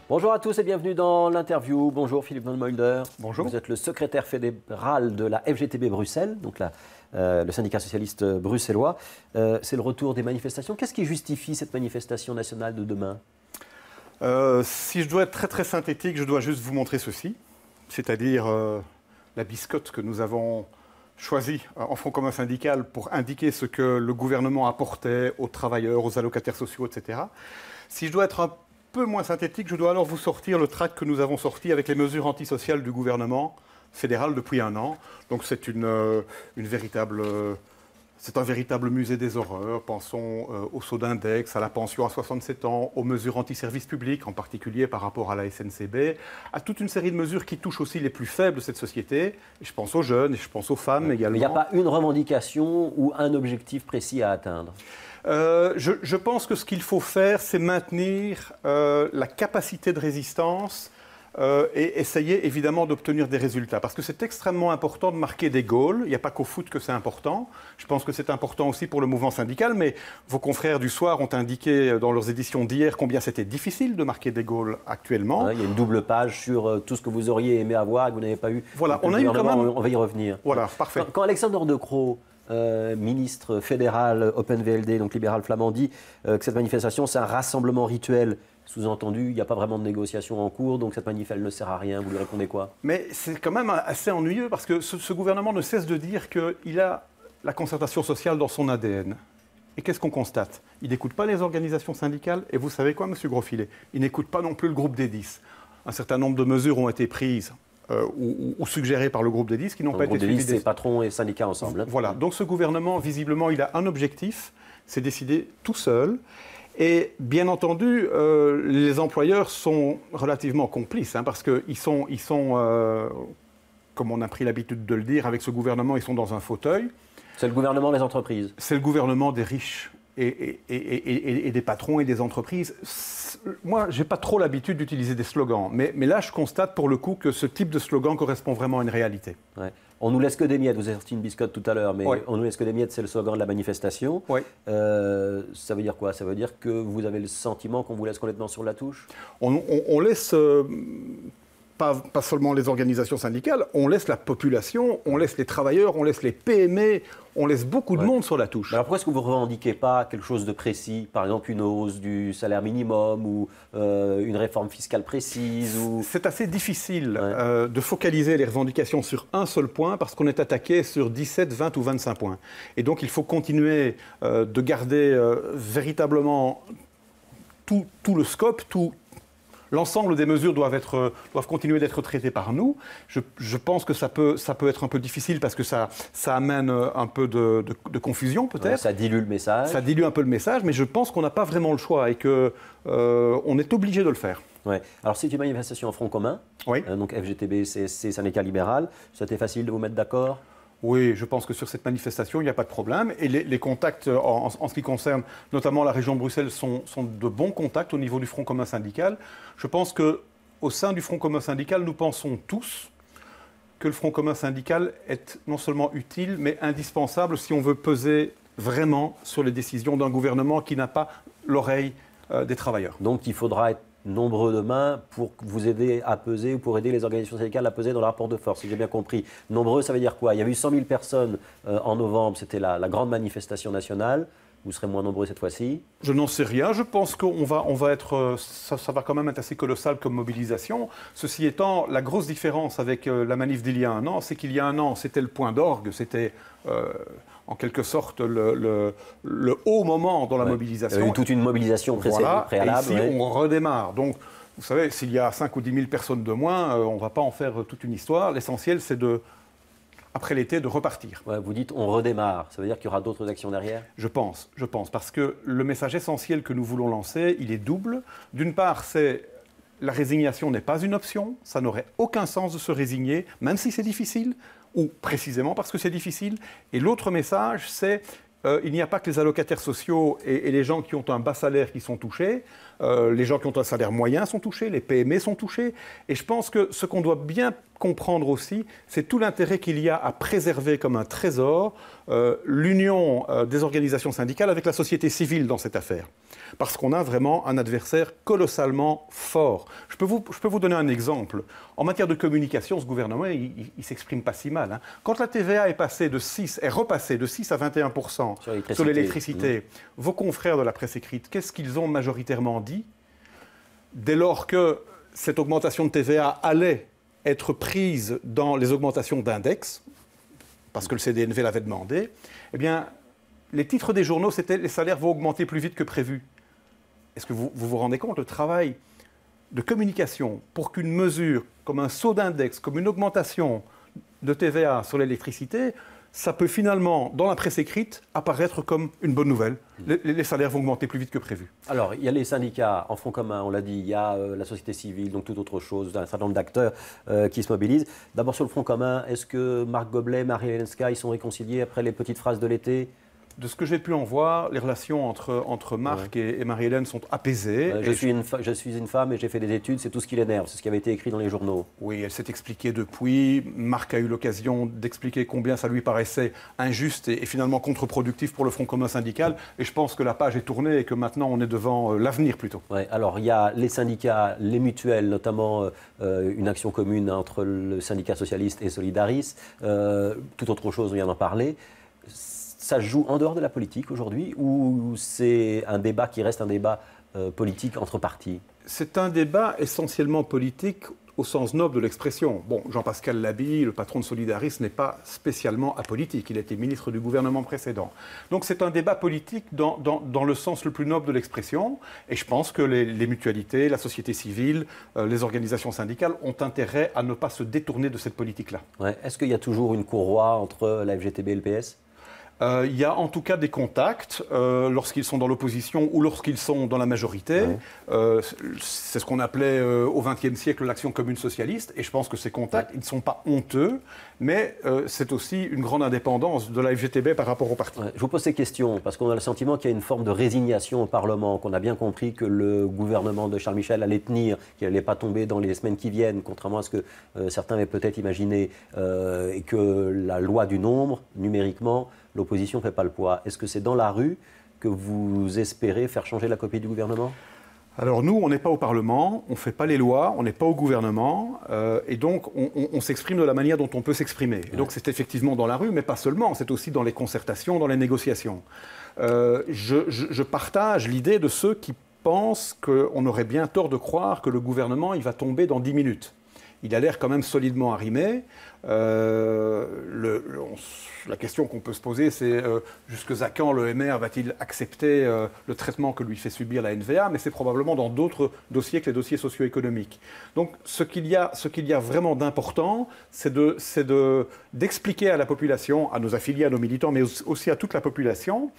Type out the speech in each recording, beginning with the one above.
Bonjour à tous et bienvenue dans l'interview. Bonjour Philippe Van Mulder. Bonjour. Vous êtes le secrétaire fédéral de la FGTB Bruxelles, donc le syndicat socialiste bruxellois. C'est le retour des manifestations. Qu'est-ce qui justifie cette manifestation nationale de demain ? Si je dois être très synthétique, je dois juste vous montrer ceci, c'est-à-dire la biscotte que nous avons choisie en Front commun syndical pour indiquer ce que le gouvernement apportait aux travailleurs, aux allocataires sociaux, etc. Si je dois être un peu moins synthétique, je dois alors vous sortir le tract que nous avons sorti avec les mesures antisociales du gouvernement fédéral depuis un an. Donc c'est c'est un véritable musée des horreurs. Pensons au saut d'index, à la pension à 67 ans, aux mesures anti-service public, en particulier par rapport à la SNCB, à toute une série de mesures qui touchent aussi les plus faibles de cette société. Et je pense aux jeunes, et je pense aux femmes également. Mais il n'y a pas une revendication ou un objectif précis à atteindre ? Je pense que ce qu'il faut faire, c'est maintenir la capacité de résistance et essayer évidemment d'obtenir des résultats. Parce que c'est extrêmement important de marquer des goals. Il n'y a pas qu'au foot que c'est important. Je pense que c'est important aussi pour le mouvement syndical. Mais vos confrères du soir ont indiqué dans leurs éditions d'hier combien c'était difficile de marquer des goals actuellement. Ouais, il y a une double page sur tout ce que vous auriez aimé avoir et que vous n'avez pas eu. Voilà, on a eu quand même... On va y revenir. Voilà, parfait. Quand Alexander De Croo, ministre fédéral Open VLD, donc libéral flamand, dit que cette manifestation, c'est un rassemblement rituel. Sous-entendu, il n'y a pas vraiment de négociation en cours, donc cette manif, elle ne sert à rien. Vous lui répondez quoi ? Mais c'est quand même assez ennuyeux parce que ce gouvernement ne cesse de dire qu'il a la concertation sociale dans son ADN. Et qu'est-ce qu'on constate ? Il n'écoute pas les organisations syndicales. Et vous savez quoi, M. Grosfilet ? Il n'écoute pas non plus le groupe des 10. Un certain nombre de mesures ont été prises ou suggérées par le groupe des 10 qui n'ont pas été suivies. Le groupe des 10, c'est patrons et syndicats ensemble. Voilà. Donc ce gouvernement, visiblement, il a un objectif, c'est décider tout seul. Et bien entendu, les employeurs sont relativement complices, parce qu'ils sont comme on a pris l'habitude de le dire, avec ce gouvernement, ils sont dans un fauteuil. C'est le gouvernement des entreprises. C'est le gouvernement des riches et des patrons et des entreprises. Moi, je n'ai pas trop l'habitude d'utiliser des slogans, mais là, je constate pour le coup que ce type de slogan correspond vraiment à une réalité. Ouais. On nous laisse que des miettes. Vous avez sorti une biscotte tout à l'heure, mais ouais. On nous laisse que des miettes, c'est le slogan de la manifestation. Ouais. Ça veut dire quoi ? Ça veut dire que vous avez le sentiment qu'on vous laisse complètement sur la touche ? On laisse pas seulement les organisations syndicales, on laisse la population, on laisse les travailleurs, on laisse les PME, on laisse beaucoup de monde sur la touche. Alors pourquoi est-ce que vous ne revendiquez pas quelque chose de précis ? Par exemple une hausse du salaire minimum ou une réforme fiscale précise ou... C'est assez difficile de focaliser les revendications sur un seul point parce qu'on est attaqué sur 17, 20 ou 25 points. Et donc il faut continuer de garder véritablement tout le scope, l'ensemble des mesures doivent continuer d'être traitées par nous. Je pense que ça peut être un peu difficile parce que ça amène un peu de confusion peut-être. Ouais, ça dilue le message. Ça dilue un peu le message, mais je pense qu'on n'a pas vraiment le choix et qu'on est obligé de le faire. Ouais. Alors c'est une manifestation en front commun, oui. Donc FGTB, c'est syndicat libéral. C'était facile de vous mettre d'accord ? Oui, je pense que sur cette manifestation, il n'y a pas de problème. Et les contacts, en ce qui concerne notamment la région de Bruxelles, sont de bons contacts au niveau du Front commun syndical. Je pense qu'au sein du Front commun syndical, nous pensons tous que le Front commun syndical est non seulement utile, mais indispensable si on veut peser vraiment sur les décisions d'un gouvernement qui n'a pas l'oreille des travailleurs. Donc il faudra être nombreux demain pour vous aider à peser ou pour aider les organisations syndicales à peser dans le rapport de force, si j'ai bien compris. Nombreux, ça veut dire quoi ? Il y avait eu 100 000 personnes en novembre, c'était la grande manifestation nationale. Vous serez moins nombreux cette fois-ci ? Je n'en sais rien. Je pense qu'on va être... Ça va quand même être assez colossal comme mobilisation. Ceci étant, la grosse différence avec la manif d'il y a un an, c'est qu'il y a un an, c'était le point d'orgue, c'était... en quelque sorte, le haut moment dans la mobilisation. Il y a eu toute une mobilisation préalable. Et ici, on redémarre. Donc, vous savez, s'il y a 5 ou 10 000 personnes de moins, on ne va pas en faire toute une histoire. L'essentiel, c'est après l'été, de repartir. Ouais, vous dites on redémarre. Ça veut dire qu'il y aura d'autres actions derrière ? Je pense. Parce que le message essentiel que nous voulons lancer, il est double. D'une part, c'est... La résignation n'est pas une option. Ça n'aurait aucun sens de se résigner, même si c'est difficile. Ou précisément parce que c'est difficile. Et l'autre message, c'est il n'y a pas que les allocataires sociaux et les gens qui ont un bas salaire qui sont touchés. les gens qui ont un salaire moyen sont touchés, les PME sont touchés. Et je pense que ce qu'on doit bien comprendre aussi, c'est tout l'intérêt qu'il y a à préserver comme un trésor l'union des organisations syndicales avec la société civile dans cette affaire. Parce qu'on a vraiment un adversaire colossalement fort. Je peux vous donner un exemple. En matière de communication, ce gouvernement, il ne s'exprime pas si mal. Hein. Quand la TVA est repassée de 6 à 21% sur l'électricité, vos confrères de la presse écrite, qu'est-ce qu'ils ont majoritairement dit? Dès lors que cette augmentation de TVA allait être prise dans les augmentations d'index, parce que le CDNV l'avait demandé, eh bien, les titres des journaux, c'était « les salaires vont augmenter plus vite que prévu ». Est-ce que vous vous rendez compte, le travail de communication pour qu'une mesure comme un saut d'index, comme une augmentation de TVA sur l'électricité, ça peut finalement, dans la presse écrite, apparaître comme une bonne nouvelle. Les salaires vont augmenter plus vite que prévu. Alors, il y a les syndicats en front commun, on l'a dit, il y a la société civile, donc toute autre chose, un certain nombre d'acteurs qui se mobilisent. D'abord sur le front commun, est-ce que Marc Goblet, Marie-Hélène Ska, ils sont réconciliés après les petites phrases de l'été ? De ce que j'ai pu en voir, les relations entre Marc et Marie-Hélène sont apaisées. Je suis une femme et j'ai fait des études, c'est tout ce qui l'énerve, c'est ce qui avait été écrit dans les journaux. Oui, elle s'est expliquée depuis. Marc a eu l'occasion d'expliquer combien ça lui paraissait injuste et finalement contre-productif pour le Front commun syndical. Et je pense que la page est tournée et que maintenant on est devant l'avenir plutôt. Ouais, alors il y a les syndicats, les mutuelles, notamment une action commune entre le syndicat socialiste et Solidaris. Toute autre chose, on vient d'en parler. Ça se joue en dehors de la politique aujourd'hui ou c'est un débat qui reste un débat politique entre partis? C'est un débat essentiellement politique au sens noble de l'expression. Bon, Jean-Pascal Labille, le patron de Solidaris, n'est pas spécialement apolitique. Il a été ministre du gouvernement précédent. Donc c'est un débat politique dans le sens le plus noble de l'expression. Et je pense que les mutualités, la société civile, les organisations syndicales ont intérêt à ne pas se détourner de cette politique-là. Ouais. Est-ce qu'il y a toujours une courroie entre la FGTB et le PS ? Il y a en tout cas des contacts lorsqu'ils sont dans l'opposition ou lorsqu'ils sont dans la majorité. Ouais. C'est ce qu'on appelait au XXe siècle l'action commune socialiste. Et je pense que ces contacts, ils ne sont pas honteux, mais c'est aussi une grande indépendance de la FGTB par rapport au parti. Ouais, je vous pose ces questions parce qu'on a le sentiment qu'il y a une forme de résignation au Parlement, qu'on a bien compris que le gouvernement de Charles Michel allait tenir, qu'il n'allait pas tomber dans les semaines qui viennent, contrairement à ce que certains avaient peut-être imaginé, et que la loi du nombre, numériquement, l'opposition ne fait pas le poids. Est-ce que c'est dans la rue que vous espérez faire changer la copie du gouvernement ? Alors nous, on n'est pas au Parlement, on ne fait pas les lois, on n'est pas au gouvernement, et donc on s'exprime de la manière dont on peut s'exprimer. Et donc c'est effectivement dans la rue, mais pas seulement, c'est aussi dans les concertations, dans les négociations. Je partage l'idée de ceux qui pensent qu'on aurait bien tort de croire que le gouvernement il va tomber dans 10 minutes. Il a l'air quand même solidement arrimé. La question qu'on peut se poser, c'est jusqu'à quand le MR va-t-il accepter le traitement que lui fait subir la NVA, mais c'est probablement dans d'autres dossiers que les dossiers socio-économiques. Donc ce qu'il y a vraiment d'important, c'est d'expliquer à la population, à nos affiliés, à nos militants, mais aussi à toute la population,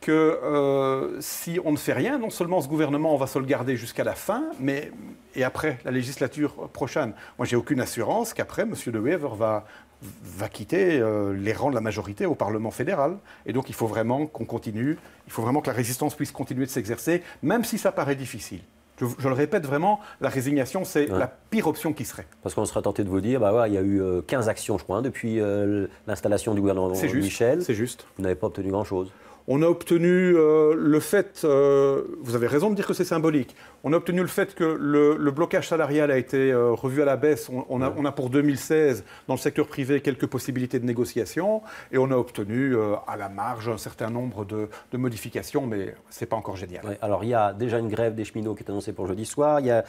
que si on ne fait rien, non seulement ce gouvernement, on va se le garder jusqu'à la fin, et après la législature prochaine. Moi, j'ai aucune assurance qu'après, M. De Wever va quitter les rangs de la majorité au Parlement fédéral. Et donc, il faut vraiment qu'on continue, il faut vraiment que la résistance puisse continuer de s'exercer, même si ça paraît difficile. Je le répète vraiment, la résignation, c'est la pire option qui serait. Parce qu'on serait tenté de vous dire, il y a eu 15 actions, je crois, depuis l'installation du gouvernement Michel. C'est juste. Vous n'avez pas obtenu grand-chose. On a obtenu le fait, vous avez raison de dire que c'est symbolique, on a obtenu le fait que le blocage salarial a été revu à la baisse. On a pour 2016, dans le secteur privé, quelques possibilités de négociation. Et on a obtenu à la marge un certain nombre de modifications, mais ce n'est pas encore génial. Ouais, alors il y a déjà une grève des cheminots qui est annoncée pour jeudi soir. Il y a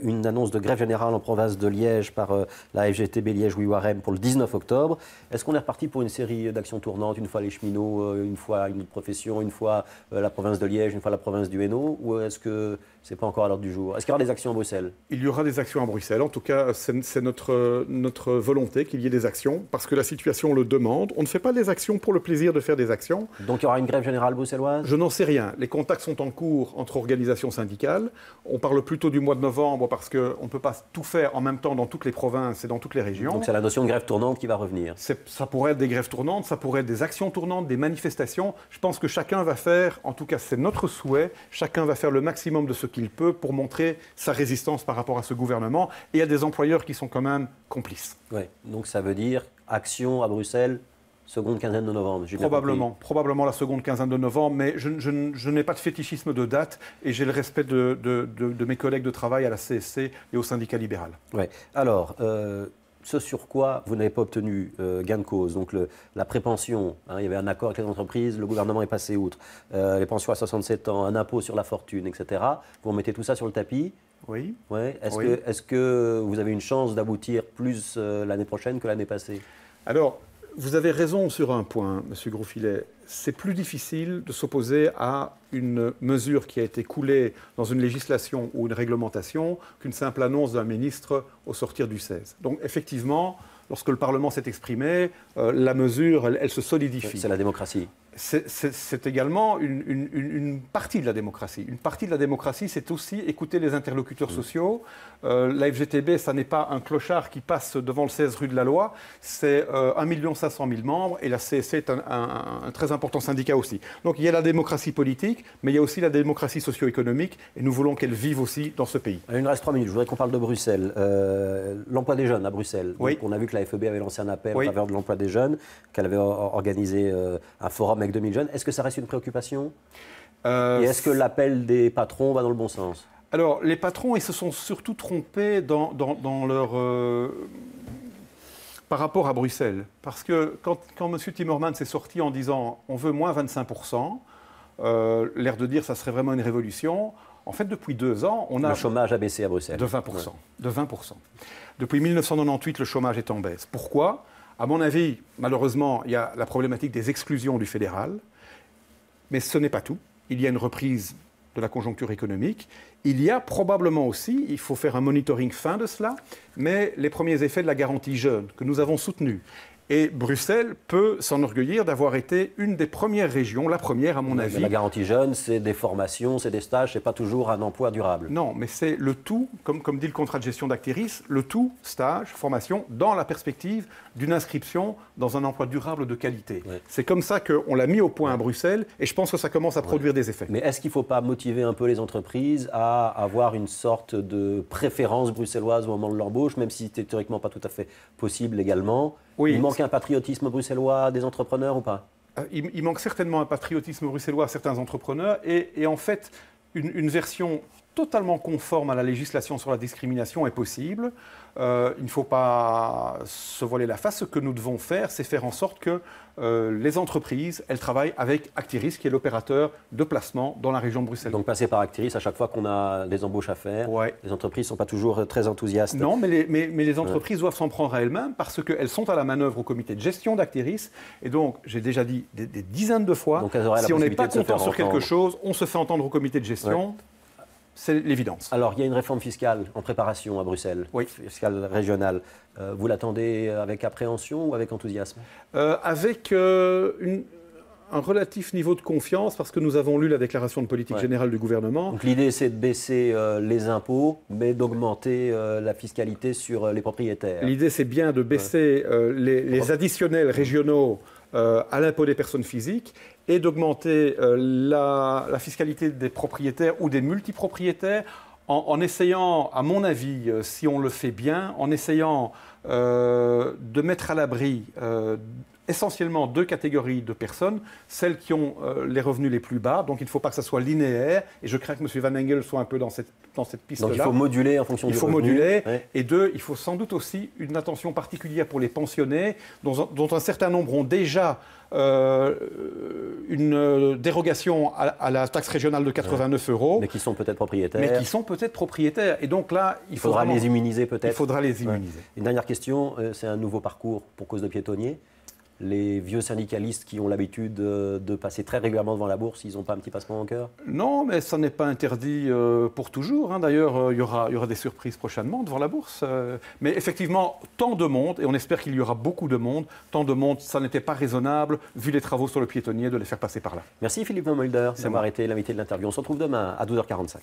une annonce de grève générale en province de Liège par la FGTB Liège-Ouiwarem pour le 19 octobre. Est-ce qu'on est reparti pour une série d'actions tournantes, une fois les cheminots, une fois une profession, une fois la province de Liège, une fois la province du Hainaut, ou est-ce que ce n'est pas encore à l'ordre du jour? Est-ce qu'il y aura des actions à Bruxelles? Il y aura des actions à Bruxelles. En tout cas, c'est notre volonté qu'il y ait des actions, parce que la situation le demande. On ne fait pas des actions pour le plaisir de faire des actions. Donc il y aura une grève générale bruxelloise? Je n'en sais rien. Les contacts sont en cours entre organisations syndicales. On parle plutôt du mois de novembre, parce qu'on ne peut pas tout faire en même temps dans toutes les provinces et dans toutes les régions. Donc c'est la notion de grève tournante qui va revenir? Ça pourrait être des grèves tournantes, ça pourrait être des actions tournantes, des manifestations. Je pense pense que chacun va faire, en tout cas c'est notre souhait, chacun va faire le maximum de ce qu'il peut pour montrer sa résistance par rapport à ce gouvernement. Et il y a des employeurs qui sont quand même complices. Ouais. Donc ça veut dire action à Bruxelles, seconde quinzaine de novembre. Probablement la seconde quinzaine de novembre, mais je n'ai pas de fétichisme de date et j'ai le respect de mes collègues de travail à la CSC et au syndicat libéral. Ouais. Alors, ce sur quoi vous n'avez pas obtenu gain de cause, donc la prépension, hein, il y avait un accord avec les entreprises, le gouvernement est passé outre, les pensions à 67 ans, un impôt sur la fortune, etc. Vous remettez tout ça sur le tapis. Oui. Ouais. Oui. Est-ce que vous avez une chance d'aboutir plus l'année prochaine que l'année passée? Alors, vous avez raison sur un point, M. Grosfilet. C'est plus difficile de s'opposer à une mesure qui a été coulée dans une législation ou une réglementation qu'une simple annonce d'un ministre au sortir du 16. Donc, effectivement, lorsque le Parlement s'est exprimé, la mesure, elle se solidifie. C'est la démocratie. C'est également une partie de la démocratie. Une partie de la démocratie, c'est aussi écouter les interlocuteurs sociaux. La FGTB, ça n'est pas un clochard qui passe devant le 16 rue de la Loi, c'est 1 500 000 membres et la CSC est un très important syndicat aussi. Donc il y a la démocratie politique, mais il y a aussi la démocratie socio-économique et nous voulons qu'elle vive aussi dans ce pays. Il nous reste 3 minutes, je voudrais qu'on parle de Bruxelles. L'emploi des jeunes à Bruxelles. Oui. Donc, on a vu que la FEB avait lancé un appel Oui. en faveur de l'emploi des jeunes, qu'elle avait organisé un forum avec 2000 jeunes. Est-ce que ça reste une préoccupation? Et est-ce que l'appel des patrons va dans le bon sens? Alors, les patrons, ils se sont surtout trompés dans leur... par rapport à Bruxelles. Parce que quand M. Timmermans est sorti en disant « on veut moins 25%, l'air de dire « ça serait vraiment une révolution », en fait, depuis 2 ans, on a... Le chômage a baissé à Bruxelles. De 20%. Ouais. De 20%. Depuis 1998, le chômage est en baisse. Pourquoi? À mon avis, malheureusement, il y a la problématique des exclusions du fédéral. Mais ce n'est pas tout. Il y a une reprise de la conjoncture économique. Il y a probablement aussi, il faut faire un monitoring fin de cela, mais les premiers effets de la garantie jeune que nous avons soutenue. Et Bruxelles peut s'enorgueillir d'avoir été une des premières régions, la première à mon avis. Mais la garantie jeune, c'est des formations, c'est des stages, c'est pas toujours un emploi durable. Non, mais c'est le tout, comme dit le contrat de gestion d'Actéris, le tout, stage, formation, dans la perspective d'une inscription dans un emploi durable de qualité. Ouais. C'est comme ça qu'on l'a mis au point à Bruxelles et je pense que ça commence à produire des effets. Mais est-ce qu'il ne faut pas motiver un peu les entreprises à avoir une sorte de préférence bruxelloise au moment de l'embauche, même si c'est théoriquement pas tout à fait possible légalement? Oui. Il manque un patriotisme bruxellois des entrepreneurs ou pas? Il manque certainement un patriotisme bruxellois à certains entrepreneurs et en fait, une version totalement conforme à la législation sur la discrimination est possible. Il ne faut pas se voiler la face. Ce que nous devons faire, c'est faire en sorte que les entreprises, elles travaillent avec Actéris, qui est l'opérateur de placement dans la région de Bruxelles. Donc passer par Actéris à chaque fois qu'on a des embauches à faire, ouais. Les entreprises ne sont pas toujours très enthousiastes. Non, mais les entreprises doivent s'en prendre à elles-mêmes parce qu'elles sont à la manœuvre au comité de gestion d'Actéris. Et donc, j'ai déjà dit des dizaines de fois, si on n'est pas content sur quelque chose, on se fait entendre au comité de gestion. Ouais. C'est l'évidence. Alors, il y a une réforme fiscale en préparation à Bruxelles, oui. Fiscale régionale. Vous l'attendez avec appréhension ou avec enthousiasme? Avec un relatif niveau de confiance, parce que nous avons lu la déclaration de politique générale du gouvernement. Donc l'idée, c'est de baisser les impôts, mais d'augmenter la fiscalité sur les propriétaires. L'idée, c'est bien de baisser les additionnels régionaux à l'impôt des personnes physiques et d'augmenter la fiscalité des propriétaires ou des multipropriétaires en essayant, à mon avis, si on le fait bien, en essayant de mettre à l'abri essentiellement 2 catégories de personnes, celles qui ont les revenus les plus bas, donc il ne faut pas que ça soit linéaire, et je crains que M. Van Engel soit un peu dans cette piste-là. Donc il faut moduler en fonction du revenu. Il faut moduler, et 2, il faut sans doute aussi une attention particulière pour les pensionnés, dont un certain nombre ont déjà une dérogation à la taxe régionale de 89 €. Mais qui sont peut-être propriétaires. Et donc là, il faudra les immuniser peut-être. Il faudra les immuniser. Une dernière question, c'est un nouveau parcours pour cause de piétonniers. Les vieux syndicalistes qui ont l'habitude de passer très régulièrement devant la bourse, ils n'ont pas un petit passement au cœur? Non, mais ça n'est pas interdit pour toujours. D'ailleurs, il y aura des surprises prochainement devant la bourse. Mais effectivement, tant de monde, et on espère qu'il y aura beaucoup de monde, tant de monde, ça n'était pas raisonnable, vu les travaux sur le piétonnier, de les faire passer par là. Merci Philippe Van Mulder d'avoir été l'invité de l'interview. On se retrouve demain à 12h45.